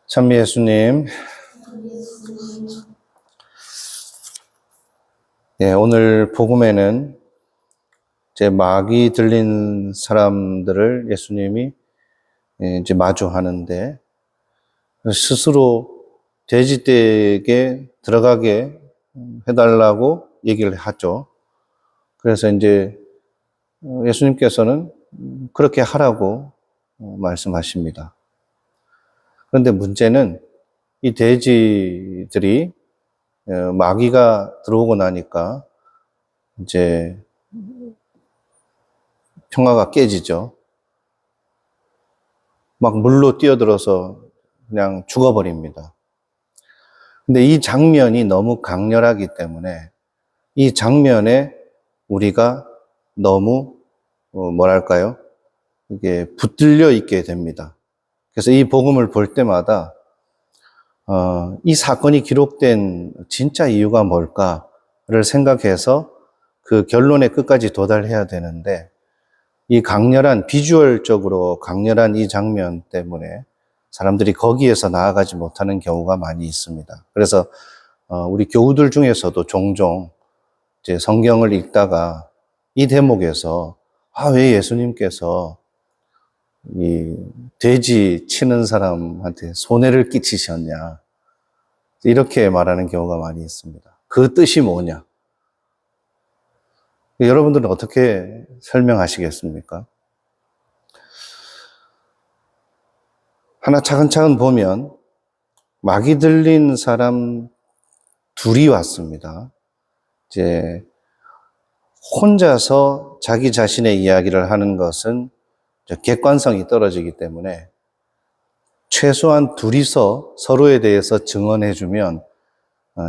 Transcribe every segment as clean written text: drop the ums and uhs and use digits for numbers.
찬미 예수님, 오늘 복음에는 이제 마귀 들린 사람들을 예수님이 이제 마주하는데 스스로 돼지떼에게 들어가게 해달라고 얘기를 하죠. 그래서 이제 예수님께서는 그렇게 하라고 말씀하십니다. 그런데 문제는 이 돼지들이 마귀가 들어오고 나니까 이제 평화가 깨지죠. 막 물로 뛰어들어서 그냥 죽어버립니다. 근데 이 장면이 너무 강렬하기 때문에 이 장면에 우리가 너무 뭐랄까요? 이게 붙들려 있게 됩니다. 그래서 이 복음을 볼 때마다 이 사건이 기록된 진짜 이유가 뭘까를 생각해서 그 결론에 끝까지 도달해야 되는데 이 강렬한 비주얼적으로 강렬한 이 장면 때문에 사람들이 거기에서 나아가지 못하는 경우가 많이 있습니다. 그래서 우리 교우들 중에서도 종종 이제 성경을 읽다가 이 대목에서 왜 예수님께서 이 돼지 치는 사람한테 손해를 끼치셨냐 이렇게 말하는 경우가 많이 있습니다. 그 뜻이 뭐냐? 여러분들은 어떻게 설명하시겠습니까? 하나 차근차근 보면 마귀 들린 사람 둘이 왔습니다. 이제 혼자서 자기 자신의 이야기를 하는 것은 객관성이 떨어지기 때문에 최소한 둘이서 서로에 대해서 증언해주면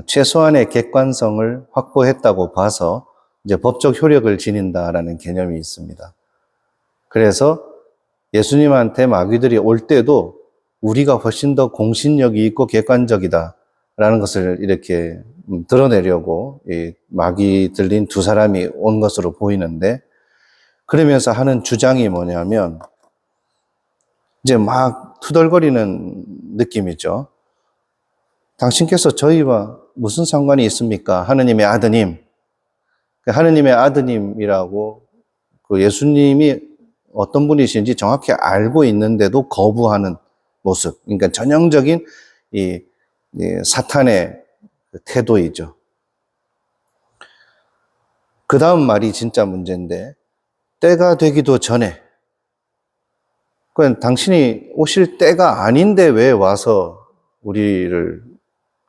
최소한의 객관성을 확보했다고 봐서 이제 법적 효력을 지닌다라는 개념이 있습니다. 그래서 예수님한테 마귀들이 올 때도 우리가 훨씬 더 공신력이 있고 객관적이다라는 것을 이렇게 드러내려고 이 마귀 들린 두 사람이 온 것으로 보이는데 그러면서 하는 주장이 뭐냐면 이제 막 투덜거리는 느낌이죠. 당신께서 저희와 무슨 상관이 있습니까? 하느님의 아드님. 하느님의 아드님이라고 그 예수님이 어떤 분이신지 정확히 알고 있는데도 거부하는 모습. 그러니까 전형적인 이 사탄의 태도이죠. 그 다음 말이 진짜 문제인데 때가 되기도 전에 그러니까 당신이 오실 때가 아닌데 왜 와서 우리를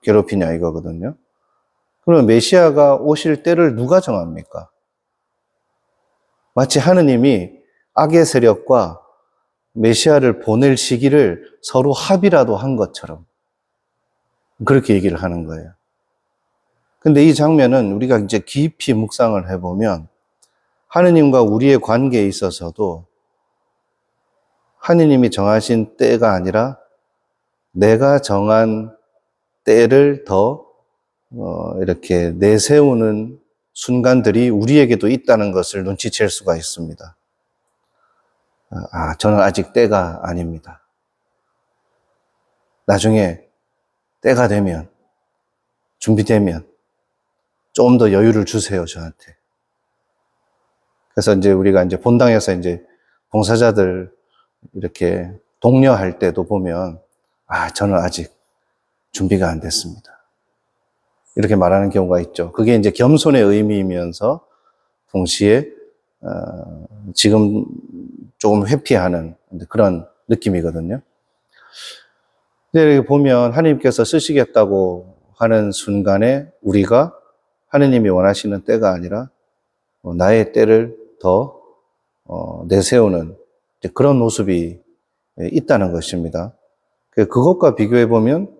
괴롭히냐 이거거든요. 그러면 메시아가 오실 때를 누가 정합니까? 마치 하느님이 악의 세력과 메시아를 보낼 시기를 서로 합의라도 한 것처럼 그렇게 얘기를 하는 거예요. 근데 이 장면은 우리가 이제 깊이 묵상을 해보면 하느님과 우리의 관계에 있어서도 하느님이 정하신 때가 아니라 내가 정한 때를 더 이렇게 내세우는 순간들이 우리에게도 있다는 것을 눈치챌 수가 있습니다. 저는 아직 때가 아닙니다. 나중에 때가 되면, 준비되면 좀 더 여유를 주세요, 저한테. 그래서 이제 우리가 이제 본당에서 이제 봉사자들 이렇게 독려할 때도 보면, 저는 아직 준비가 안 됐습니다. 이렇게 말하는 경우가 있죠. 그게 이제 겸손의 의미이면서 동시에 지금 조금 회피하는 그런 느낌이거든요. 이렇게 보면 하나님께서 쓰시겠다고 하는 순간에 우리가 하나님이 원하시는 때가 아니라 나의 때를 더 내세우는 그런 모습이 있다는 것입니다. 그것과 비교해 보면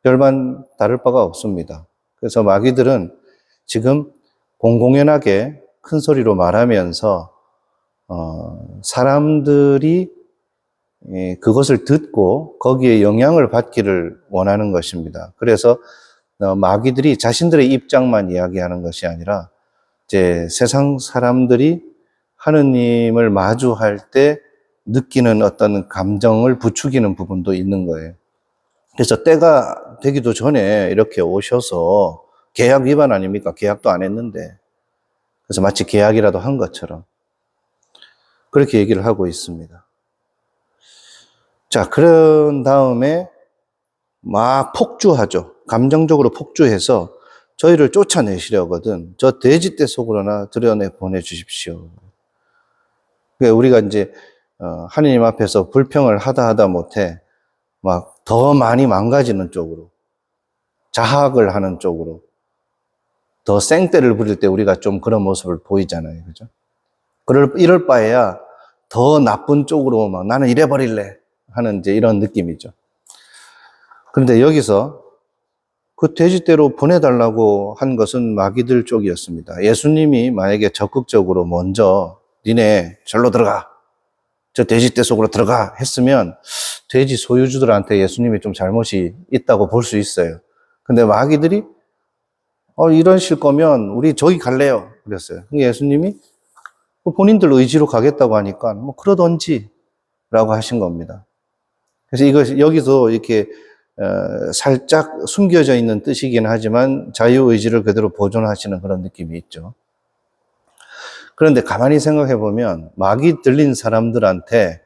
별반 다를 바가 없습니다. 그래서 마귀들은 지금 공공연하게 큰 소리로 말하면서 사람들이 그것을 듣고 거기에 영향을 받기를 원하는 것입니다. 그래서 마귀들이 자신들의 입장만 이야기하는 것이 아니라 이제 세상 사람들이 하느님을 마주할 때 느끼는 어떤 감정을 부추기는 부분도 있는 거예요. 그래서 때가 되기도 전에 이렇게 오셔서 계약 위반 아닙니까? 계약도 안 했는데. 그래서 마치 계약이라도 한 것처럼 그렇게 얘기를 하고 있습니다. 자, 그런 다음에 막 폭주하죠. 감정적으로 폭주해서 저희를 쫓아내시려거든. 저 돼지떼 속으로나 들여내 보내주십시오. 그러니까 우리가 이제 하느님 앞에서 불평을 하다 못해 막 더 많이 망가지는 쪽으로, 자학을 하는 쪽으로, 더 생떼를 부릴 때 우리가 좀 그런 모습을 보이잖아요. 그죠? 이럴 바에야 더 나쁜 쪽으로 막 나는 이래버릴래 하는 이제 이런 느낌이죠. 그런데 여기서 그 돼지떼로 보내달라고 한 것은 마귀들 쪽이었습니다. 예수님이 만약에 적극적으로 먼저 니네 절로 들어가, 저 돼지떼 속으로 들어가 했으면 돼지 소유주들한테 예수님이 좀 잘못이 있다고 볼 수 있어요. 근데 마귀들이 이러실 거면 우리 저기 갈래요 그랬어요. 예수님이 본인들 의지로 가겠다고 하니까 뭐 그러던지 라고 하신 겁니다. 그래서 이것이 여기서 이렇게 살짝 숨겨져 있는 뜻이긴 하지만 자유의지를 그대로 보존하시는 그런 느낌이 있죠. 그런데 가만히 생각해 보면 마귀 들린 사람들한테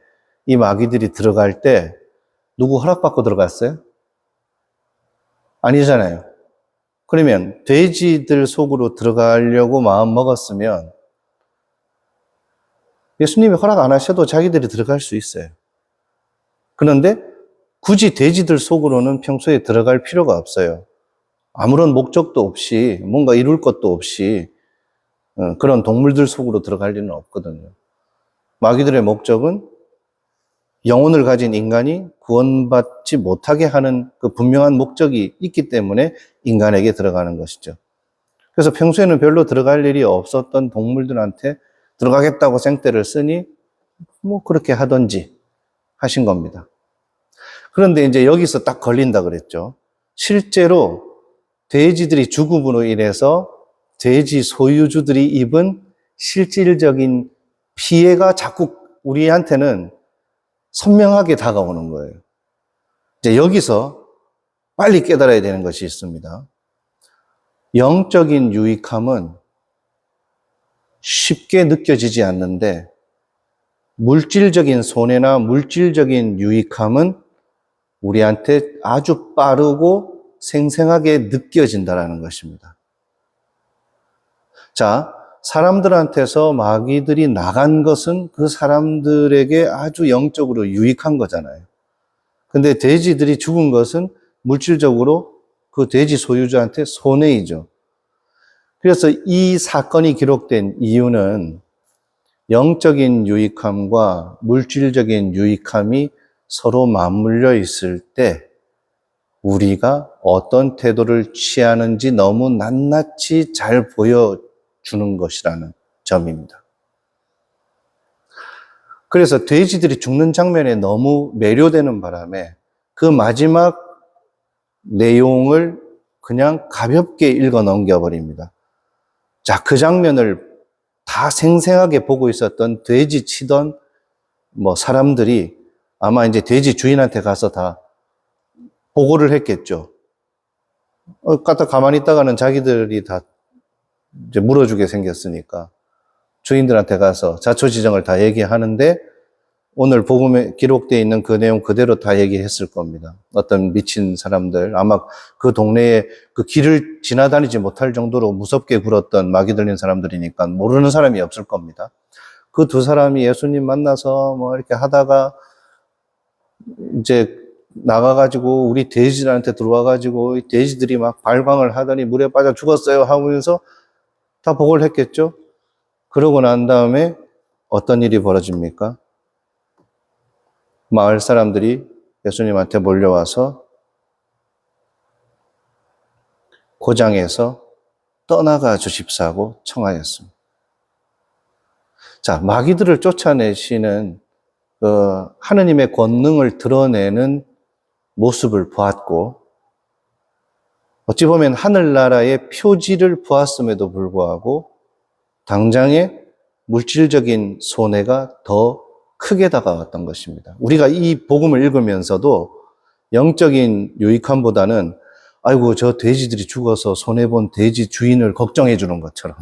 이 마귀들이 들어갈 때 누구 허락받고 들어갔어요? 아니잖아요. 그러면 돼지들 속으로 들어가려고 마음 먹었으면 예수님이 허락 안 하셔도 자기들이 들어갈 수 있어요. 그런데 굳이 돼지들 속으로는 평소에 들어갈 필요가 없어요. 아무런 목적도 없이 뭔가 이룰 것도 없이 그런 동물들 속으로 들어갈 리는 없거든요. 마귀들의 목적은 영혼을 가진 인간이 구원받지 못하게 하는 그 분명한 목적이 있기 때문에 인간에게 들어가는 것이죠. 그래서 평소에는 별로 들어갈 일이 없었던 동물들한테 들어가겠다고 생떼를 쓰니 뭐 그렇게 하던지 하신 겁니다. 그런데 이제 여기서 딱 걸린다 그랬죠. 실제로 돼지들이 죽음으로 인해서 돼지 소유주들이 입은 실질적인 피해가 자꾸 우리한테는 선명하게 다가오는 거예요. 이제 여기서 빨리 깨달아야 되는 것이 있습니다. 영적인 유익함은 쉽게 느껴지지 않는데 물질적인 손해나 물질적인 유익함은 우리한테 아주 빠르고 생생하게 느껴진다는 것입니다. 자, 사람들한테서 마귀들이 나간 것은 그 사람들에게 아주 영적으로 유익한 거잖아요. 근데 돼지들이 죽은 것은 물질적으로 그 돼지 소유주한테 손해이죠. 그래서 이 사건이 기록된 이유는 영적인 유익함과 물질적인 유익함이 서로 맞물려 있을 때 우리가 어떤 태도를 취하는지 너무 낱낱이 잘 보여주는 것이라는 점입니다. 그래서 돼지들이 죽는 장면에 너무 매료되는 바람에 그 마지막 내용을 그냥 가볍게 읽어 넘겨버립니다. 자, 그 장면을 다 생생하게 보고 있었던 돼지 치던 사람들이 아마 이제 돼지 주인한테 가서 다 보고를 했겠죠. 갖다 가만히 있다가는 자기들이 다 이제 물어주게 생겼으니까 주인들한테 가서 자초지정을 다 얘기하는데 오늘 복음에 기록되어 있는 그 내용 그대로 다 얘기했을 겁니다. 어떤 미친 사람들, 아마 그 동네에 그 길을 지나다니지 못할 정도로 무섭게 굴었던 마귀 들린 사람들이니까 모르는 사람이 없을 겁니다. 그 두 사람이 예수님 만나서 이렇게 하다가 이제 나가가지고 우리 돼지들한테 들어와가지고 이 돼지들이 막 발광을 하더니 물에 빠져 죽었어요 하면서 다 보고를 했겠죠. 그러고 난 다음에 어떤 일이 벌어집니까? 마을 사람들이 예수님한테 몰려와서 고장에서 떠나가 주십사고 청하였습니다. 자, 마귀들을 쫓아내시는 하느님의 권능을 드러내는 모습을 보았고 어찌 보면 하늘나라의 표지를 보았음에도 불구하고 당장의 물질적인 손해가 더 크게 다가왔던 것입니다. 우리가 이 복음을 읽으면서도 영적인 유익함보다는 아이고 저 돼지들이 죽어서 손해본 돼지 주인을 걱정해 주는 것처럼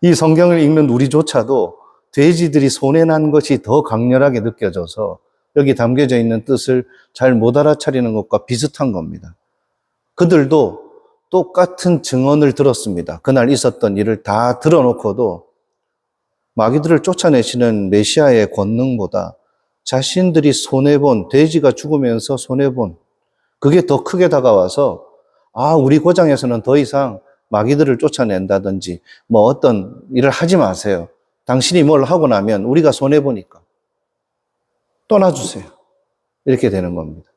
이 성경을 읽는 우리조차도 돼지들이 손해난 것이 더 강렬하게 느껴져서 여기 담겨져 있는 뜻을 잘 못 알아차리는 것과 비슷한 겁니다. 그들도 똑같은 증언을 들었습니다. 그날 있었던 일을 다 들어놓고도 마귀들을 쫓아내시는 메시아의 권능보다 자신들이 손해본, 돼지가 죽으면서 손해본, 그게 더 크게 다가와서 우리 고장에서는 더 이상 마귀들을 쫓아낸다든지 뭐 어떤 일을 하지 마세요. 당신이 뭘 하고 나면 우리가 손해보니까 떠나주세요. 이렇게 되는 겁니다.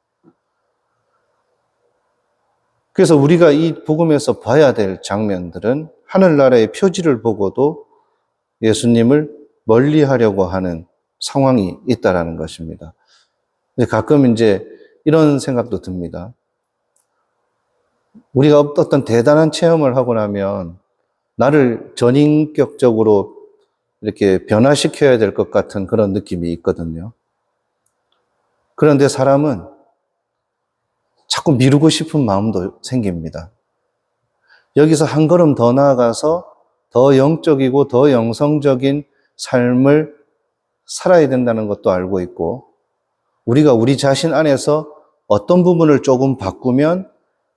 그래서 우리가 이 복음에서 봐야 될 장면들은 하늘나라의 표지를 보고도 예수님을 멀리하려고 하는 상황이 있다라는 것입니다. 가끔 이제 이런 생각도 듭니다. 우리가 어떤 대단한 체험을 하고 나면 나를 전인격적으로 이렇게 변화시켜야 될 것 같은 그런 느낌이 있거든요. 그런데 사람은 자꾸 미루고 싶은 마음도 생깁니다. 여기서 한 걸음 더 나아가서 더 영적이고 더 영성적인 삶을 살아야 된다는 것도 알고 있고, 우리가 우리 자신 안에서 어떤 부분을 조금 바꾸면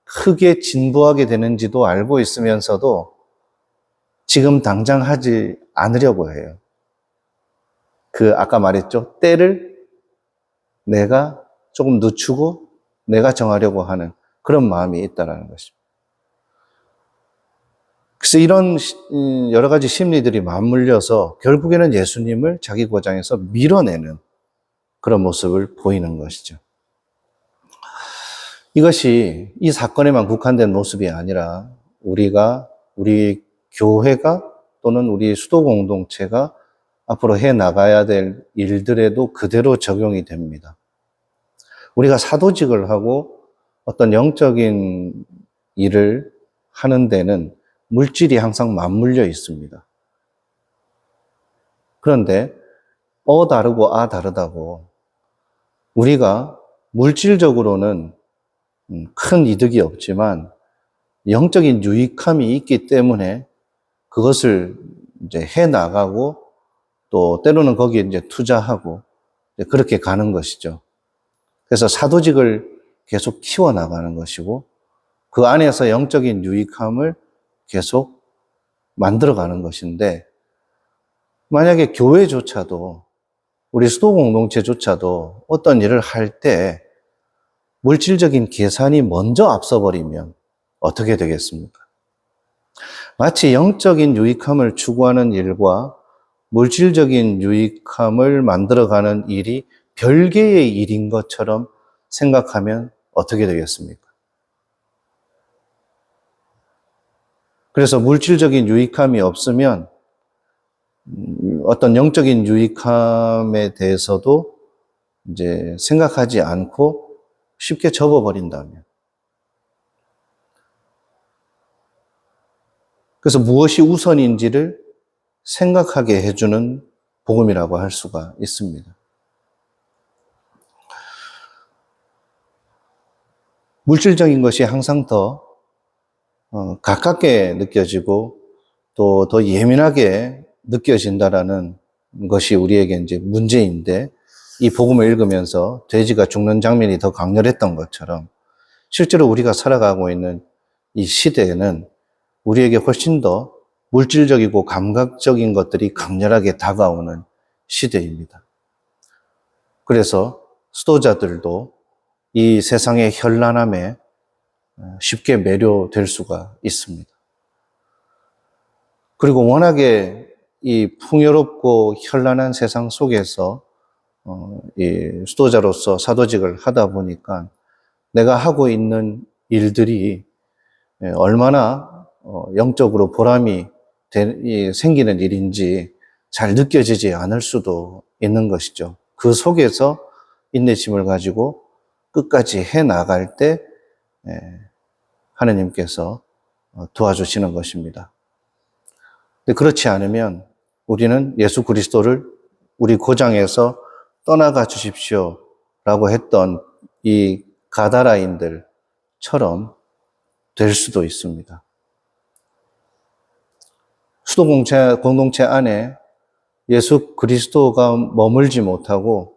크게 진보하게 되는지도 알고 있으면서도 지금 당장 하지 않으려고 해요. 아까 말했죠. 때를 내가 조금 늦추고 내가 정하려고 하는 그런 마음이 있다는 것입니다. 그래서 이런 여러 가지 심리들이 맞물려서 결국에는 예수님을 자기 고장에서 밀어내는 그런 모습을 보이는 것이죠. 이것이 이 사건에만 국한된 모습이 아니라 우리 교회가 또는 우리 수도 공동체가 앞으로 해 나가야 될 일들에도 그대로 적용이 됩니다. 우리가 사도직을 하고 어떤 영적인 일을 하는 데는 물질이 항상 맞물려 있습니다. 그런데 다르고 다르다고 우리가 물질적으로는 큰 이득이 없지만 영적인 유익함이 있기 때문에 그것을 이제 해 나가고 또 때로는 거기에 이제 투자하고 그렇게 가는 것이죠. 그래서 사도직을 계속 키워나가는 것이고 그 안에서 영적인 유익함을 계속 만들어가는 것인데, 만약에 교회조차도 우리 수도 공동체조차도 어떤 일을 할 때 물질적인 계산이 먼저 앞서버리면 어떻게 되겠습니까? 마치 영적인 유익함을 추구하는 일과 물질적인 유익함을 만들어가는 일이 별개의 일인 것처럼 생각하면 어떻게 되겠습니까? 그래서 물질적인 유익함이 없으면 어떤 영적인 유익함에 대해서도 이제 생각하지 않고 쉽게 접어버린다면, 그래서 무엇이 우선인지를 생각하게 해주는 복음이라고 할 수가 있습니다. 물질적인 것이 항상 더 가깝게 느껴지고 또 더 예민하게 느껴진다라는 것이 우리에게 이제 문제인데, 이 복음을 읽으면서 돼지가 죽는 장면이 더 강렬했던 것처럼 실제로 우리가 살아가고 있는 이 시대에는 우리에게 훨씬 더 물질적이고 감각적인 것들이 강렬하게 다가오는 시대입니다. 그래서 수도자들도 이 세상의 현란함에 쉽게 매료될 수가 있습니다. 그리고 워낙에 이 풍요롭고 현란한 세상 속에서 이 수도자로서 사도직을 하다 보니까 내가 하고 있는 일들이 얼마나 영적으로 보람이 생기는 일인지 잘 느껴지지 않을 수도 있는 것이죠. 그 속에서 인내심을 가지고 끝까지 해 나갈 때 하느님께서 도와주시는 것입니다. 근데 그렇지 않으면 우리는 예수 그리스도를 우리 고장에서 떠나가 주십시오 했던 이 가다라인들처럼 될 수도 있습니다. 수도 공동체 안에 예수 그리스도가 머물지 못하고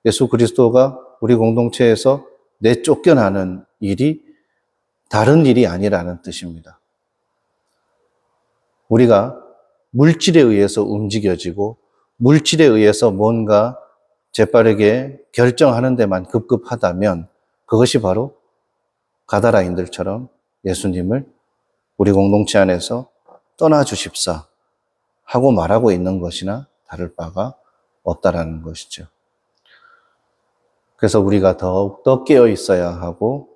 예수 그리스도가 우리 공동체에서 내쫓겨나는 일이 다른 일이 아니라는 뜻입니다. 우리가 물질에 의해서 움직여지고 물질에 의해서 뭔가 재빠르게 결정하는 데만 급급하다면 그것이 바로 가다라인들처럼 예수님을 우리 공동체 안에서 떠나주십사 하고 말하고 있는 것이나 다를 바가 없다라는 것이죠. 그래서 우리가 더욱더 깨어 있어야 하고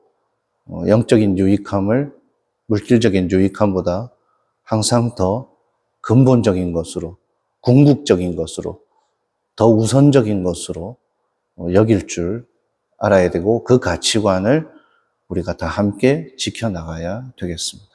영적인 유익함을 물질적인 유익함보다 항상 더 근본적인 것으로, 궁극적인 것으로, 더 우선적인 것으로 여길 줄 알아야 되고 그 가치관을 우리가 다 함께 지켜나가야 되겠습니다.